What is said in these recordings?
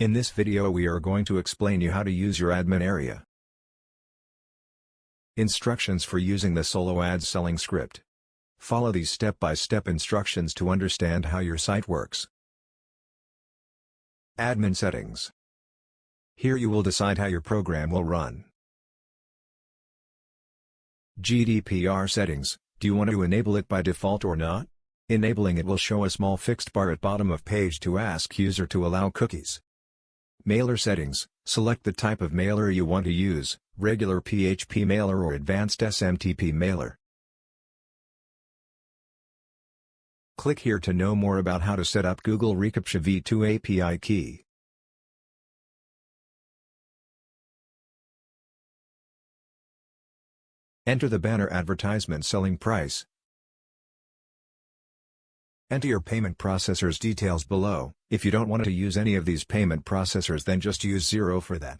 In this video we are going to explain you how to use your admin area. Instructions for using the solo ads selling script. Follow these step-by-step instructions to understand how your site works. Admin settings. Here you will decide how your program will run. GDPR settings. Do you want to enable it by default or not? Enabling it will show a small fixed bar at bottom of page to ask user to allow cookies. Mailer settings. Select the type of mailer you want to use, regular PHP mailer or advanced SMTP mailer. Click here to know more about how to set up Google reCAPTCHA v2 API key. Enter the banner advertisement selling price. Enter your payment processor's details below. If you don't want to use any of these payment processors, then just use 0 for that.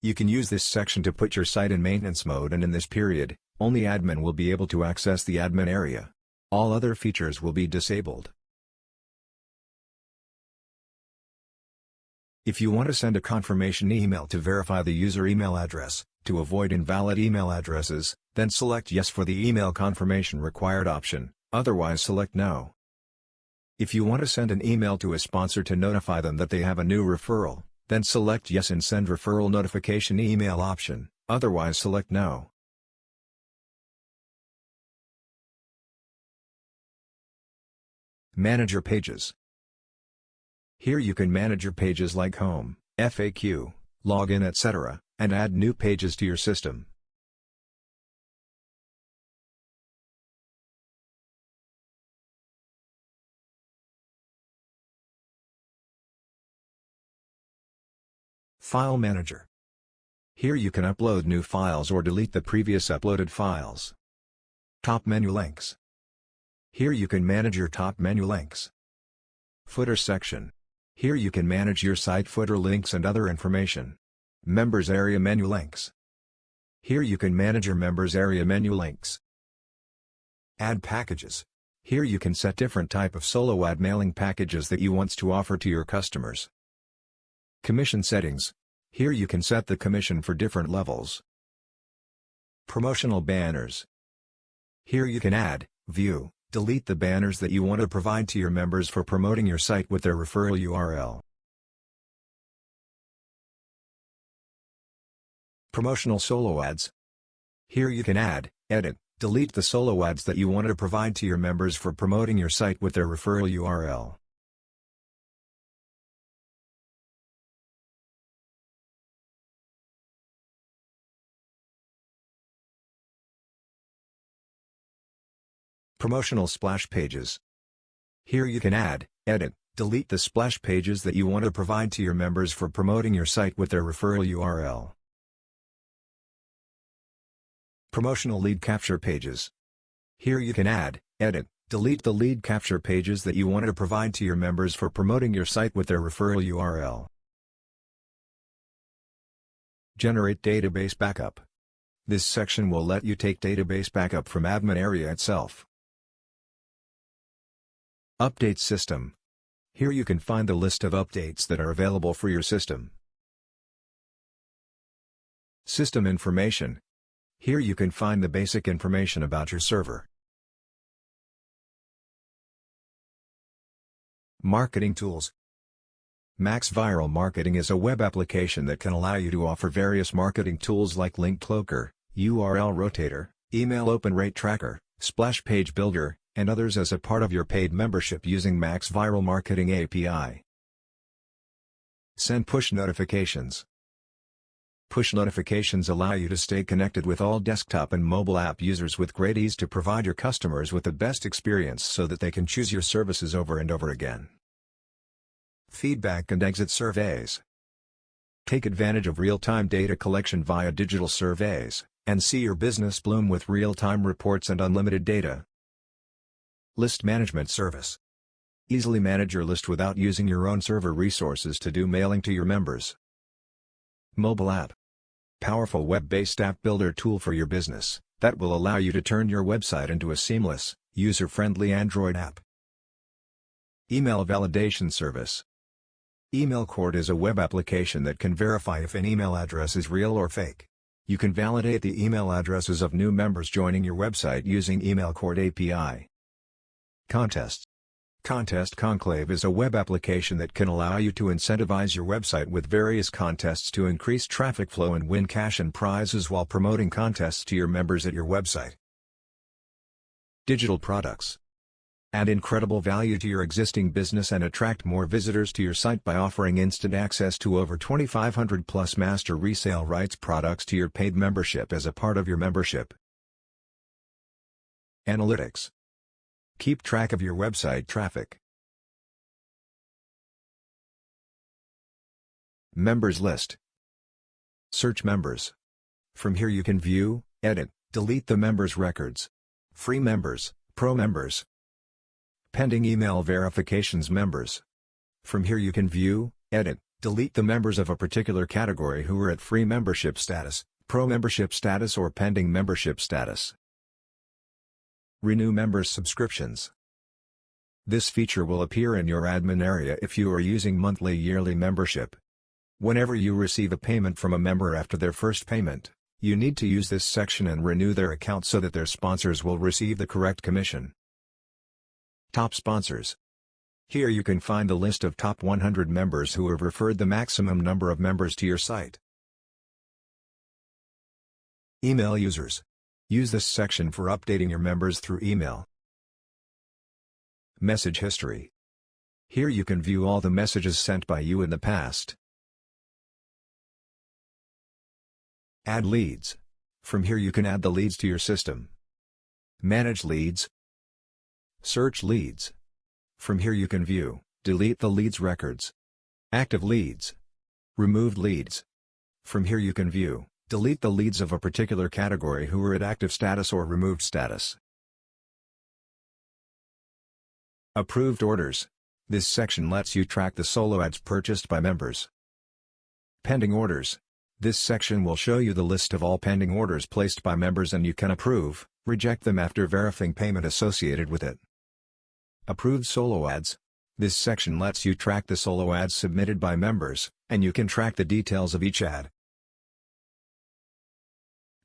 You can use this section to put your site in maintenance mode, and in this period, only admin will be able to access the admin area. All other features will be disabled. If you want to send a confirmation email to verify the user email address, to avoid invalid email addresses, then select Yes for the email confirmation required option, otherwise select No. If you want to send an email to a sponsor to notify them that they have a new referral, then select Yes and Send Referral Notification Email option, otherwise select No. Manage your pages. Here you can manage your pages like Home, FAQ, Login, etc., and add new pages to your system. File Manager. Here you can upload new files or delete the previous uploaded files. Top menu links. Here you can manage your top menu links. Footer section. Here you can manage your site footer links and other information. Members area menu links. Here you can manage your members area menu links. Ad packages. Here you can set different type of solo ad mailing packages that you want to offer to your customers. Commission settings. Here you can set the commission for different levels. Promotional banners. Here you can add, view, delete the banners that you want to provide to your members for promoting your site with their referral URL. Promotional solo ads. Here you can add, edit, delete the solo ads that you want to provide to your members for promoting your site with their referral URL. Promotional splash pages. Here you can add, edit, delete the splash pages that you want to provide to your members for promoting your site with their referral URL. Promotional lead capture pages. Here you can add, edit, delete the lead capture pages that you want to provide to your members for promoting your site with their referral URL. Generate database backup. This section will let you take database backup from admin area itself. Update system. Here you can find the list of updates that are available for your system. System information. Here you can find the basic information about your server. Marketing tools. Max Viral Marketing is a web application that can allow you to offer various marketing tools like Link Cloaker, URL Rotator, Email Open Rate Tracker, Splash Page Builder, and others as a part of your paid membership using Max Viral Marketing API. Send push notifications. Push notifications allow you to stay connected with all desktop and mobile app users with great ease to provide your customers with the best experience so that they can choose your services over and over again. Feedback and exit surveys. Take advantage of real-time data collection via digital surveys, and see your business bloom with real-time reports and unlimited data. List management service. Easily manage your list without using your own server resources to do mailing to your members. Mobile app. Powerful web-based app builder tool for your business. That will allow you to turn your website into a seamless, user-friendly Android app. Email Validation Service. Email Court is a web application that can verify if an email address is real or fake. You can validate the email addresses of new members joining your website using Email Court API. Contests. Contest Conclave is a web application that can allow you to incentivize your website with various contests to increase traffic flow and win cash and prizes while promoting contests to your members at your website. Digital products. Add incredible value to your existing business and attract more visitors to your site by offering instant access to over 2,500 plus master resale rights products to your paid membership as a part of your membership. Analytics. Keep track of your website traffic. Members list. Search members. From here you can view, edit, delete the members' records. Free members, pro members. Pending email verifications members. From here you can view, edit, delete the members of a particular category who are at free membership status, pro membership status or pending membership status. Renew members' subscriptions. This feature will appear in your admin area if you are using monthly yearly membership. Whenever you receive a payment from a member after their first payment, you need to use this section and renew their account so that their sponsors will receive the correct commission. Top sponsors. Here you can find the list of top 100 members who have referred the maximum number of members to your site. Email users. Use this section for updating your members through email. Message history. Here you can view all the messages sent by you in the past. Add leads. From here you can add the leads to your system. Manage leads. Search leads. From here you can view, delete the leads records. Active leads. Removed leads. From here you can view, delete the leads of a particular category who are at active status or removed status. Approved orders. This section lets you track the solo ads purchased by members. Pending orders. This section will show you the list of all pending orders placed by members and you can approve, reject them after verifying payment associated with it. Approved solo ads. This section lets you track the solo ads submitted by members, and you can track the details of each ad.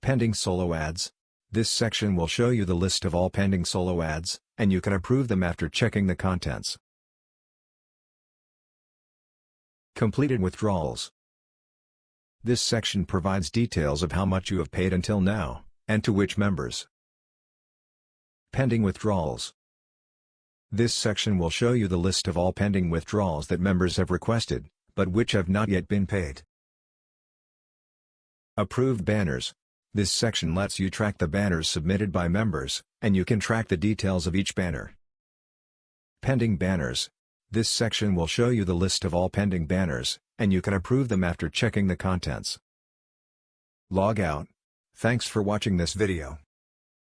Pending solo ads. This section will show you the list of all pending solo ads, and you can approve them after checking the contents. Completed withdrawals. This section provides details of how much you have paid until now, and to which members. Pending withdrawals. This section will show you the list of all pending withdrawals that members have requested, but which have not yet been paid. Approved banners. This section lets you track the banners submitted by members, and you can track the details of each banner. Pending banners. This section will show you the list of all pending banners, and you can approve them after checking the contents. Log out. Thanks for watching this video.